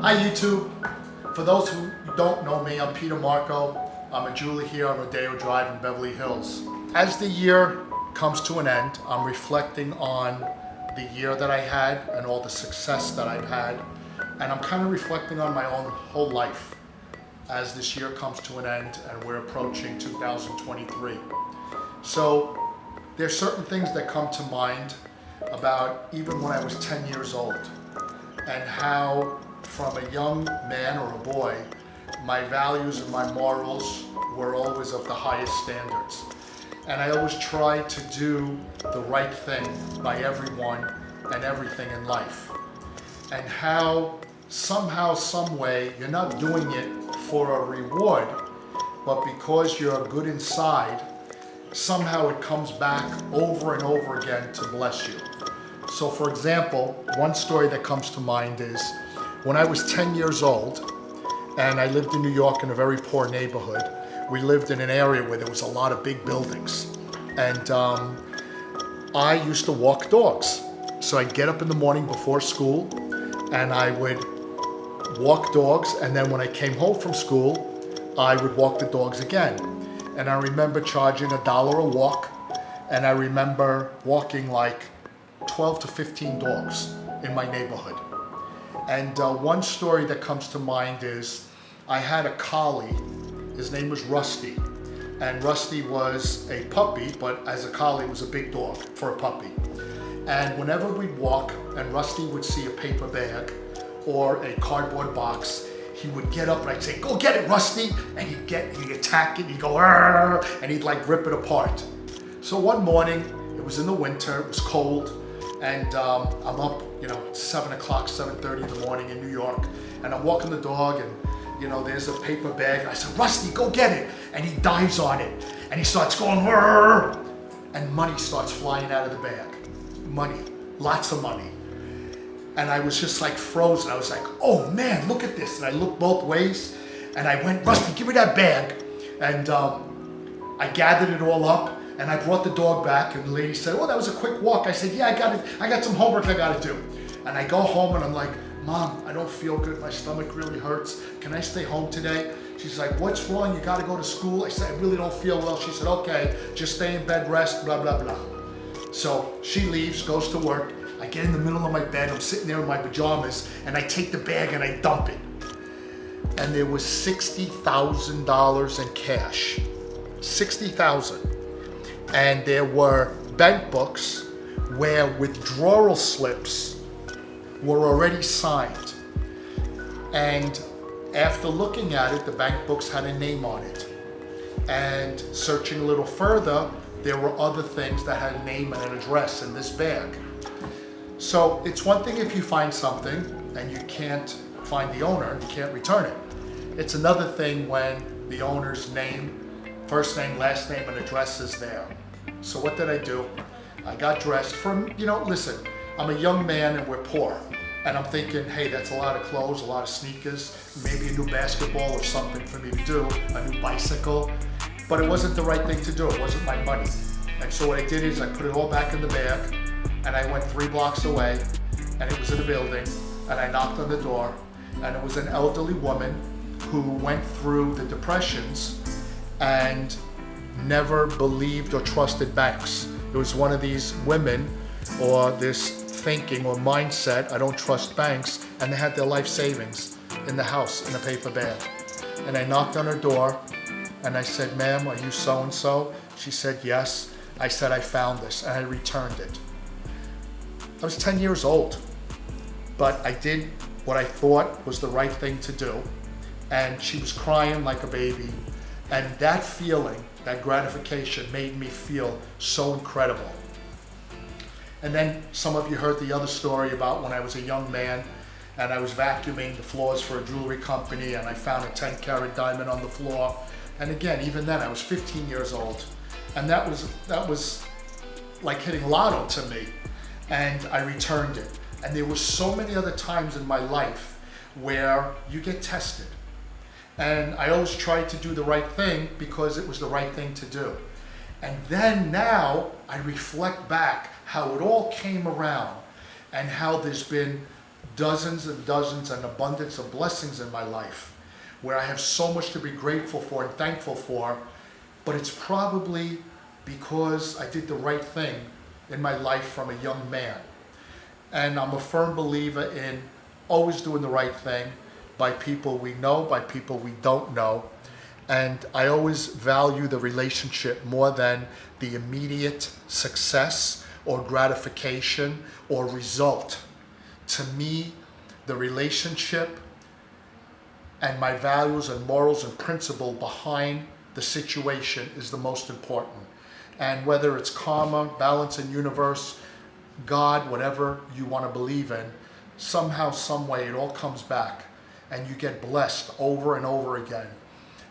Hi YouTube. For those who don't know me, I'm Petermarcobh. I'm a jeweler here on Rodeo Drive in Beverly Hills. As the year comes to an end, I'm reflecting on the year that I had and all the success that I've had. And I'm kind of reflecting on my own whole life as this year comes to an end and we're approaching 2023. So there's certain things that come to mind about even when I was 10 years old and how from a young man or a boy, my values and my morals were always of the highest standards. And I always tried to do the right thing by everyone and everything in life. And how somehow, some way, you're not doing it for a reward, but because you're good inside, somehow it comes back over and over again to bless you. So for example, one story that comes to mind is when I was 10 years old and I lived in New York in a very poor neighborhood. We lived in an area where there was a lot of big buildings. And I used to walk dogs. So I'd get up in the morning before school and I would walk dogs, and then when I came home from school, I would walk the dogs again. And I remember charging $1 a walk, and I remember walking like 12 to 15 dogs in my neighborhood. And one story that comes to mind is I had a collie. His name was Rusty. And Rusty was a puppy, but as a collie was a big dog for a puppy. And whenever we'd walk and Rusty would see a paper bag or a cardboard box, he would get up and I'd say, "Go get it, Rusty!" And he'd attack it, he'd go, "Arr!" And he'd like rip it apart. So one morning, it was in the winter, it was cold, and I'm up, 7 o'clock, 7:30 in the morning in New York, and I'm walking the dog, and there's a paper bag. And I said, "Rusty, go get it!" And he dives on it, and he starts going, "Arr!" And money starts flying out of the bag. Money, lots of money. And I was just like frozen. I was like, "Oh man, look at this!" And I looked both ways, and I went, "Rusty, give me that bag." And I gathered it all up. And I brought the dog back, and the lady said, "Oh, that was a quick walk." I said, "Yeah, I got some homework I gotta do." And I go home and I'm like, "Mom, I don't feel good. My stomach really hurts. Can I stay home today?" She's like, "What's wrong? You gotta go to school." I said, "I really don't feel well." She said, "Okay, just stay in bed, rest, blah, blah, blah." So she leaves, goes to work. I get in the middle of my bed, I'm sitting there in my pajamas, and I take the bag and I dump it. And there was $60,000 in cash. $60,000. And there were bank books where withdrawal slips were already signed. And after looking at it, the bank books had a name on it. And searching a little further, there were other things that had a name and an address in this bag. So it's one thing if you find something and you can't find the owner, you can't return it. It's another thing when the owner's name, first name, last name, and address is there. So what did I do? I got dressed listen, I'm a young man and we're poor. And I'm thinking, hey, that's a lot of clothes, a lot of sneakers, maybe a new basketball or something for me to do, a new bicycle. But it wasn't the right thing to do, it wasn't my money. And so what I did is I put it all back in the bag, and I went 3 blocks away, and it was in a building, and I knocked on the door, and it was an elderly woman who went through the depressions and never believed or trusted banks. It was one of these women or this thinking or mindset, I don't trust banks, and they had their life savings in the house in a paper bag. And I knocked on her door and I said, "Ma'am, are you so-and-so?" She said, "Yes." I said, "I found this," and I returned it. I was 10 years old, but I did what I thought was the right thing to do. And she was crying like a baby. And that feeling, that gratification made me feel so incredible. And then some of you heard the other story about when I was a young man and I was vacuuming the floors for a jewelry company and I found a 10-carat diamond on the floor. And again, even then I was 15 years old. And that was like hitting lotto to me. And I returned it. And there were so many other times in my life where you get tested. And I always tried to do the right thing because it was the right thing to do. And then now I reflect back how it all came around and how there's been dozens and dozens and abundance of blessings in my life where I have so much to be grateful for and thankful for, but it's probably because I did the right thing in my life from a young man. And I'm a firm believer in always doing the right thing by people we know, by people we don't know. And I always value the relationship more than the immediate success or gratification or result. To me, the relationship and my values and morals and principle behind the situation is the most important. And whether it's karma, balance in universe, God, whatever you want to believe in, somehow, some way, it all comes back and you get blessed over and over again.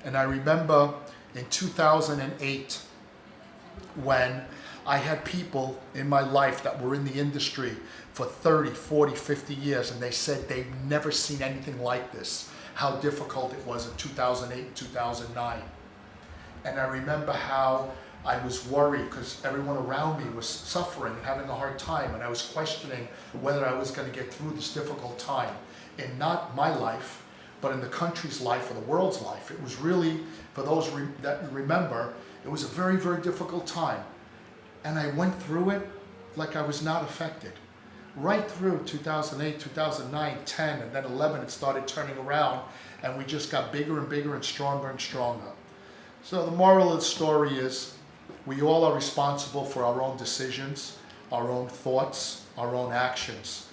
And I remember in 2008 when I had people in my life that were in the industry for 30, 40, 50 years, and they said they'd never seen anything like this, how difficult it was in 2008 and 2009. And I remember how I was worried because everyone around me was suffering and having a hard time, and I was questioning whether I was going to get through this difficult time in not my life, but in the country's life or the world's life. It was really, for those that remember, it was a very, very difficult time. And I went through it like I was not affected. Right through 2008, 2009, 10, and then 11, it started turning around, and we just got bigger and bigger and stronger and stronger. So the moral of the story is, we all are responsible for our own decisions, our own thoughts, our own actions.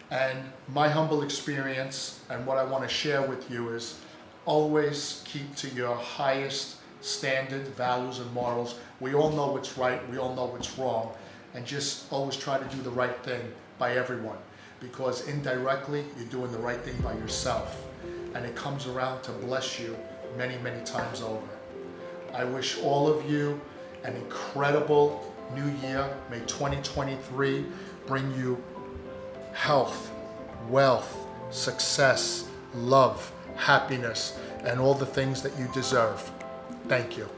And my humble experience and what I want to share with you is always keep to your highest standard, values, and morals. We all know what's right, we all know what's wrong, and just always try to do the right thing by everyone, because indirectly you're doing the right thing by yourself, and it comes around to bless you many, many times over. I wish all of you an incredible new year. May 2023 bring you health, wealth, success, love, happiness, and all the things that you deserve. Thank you.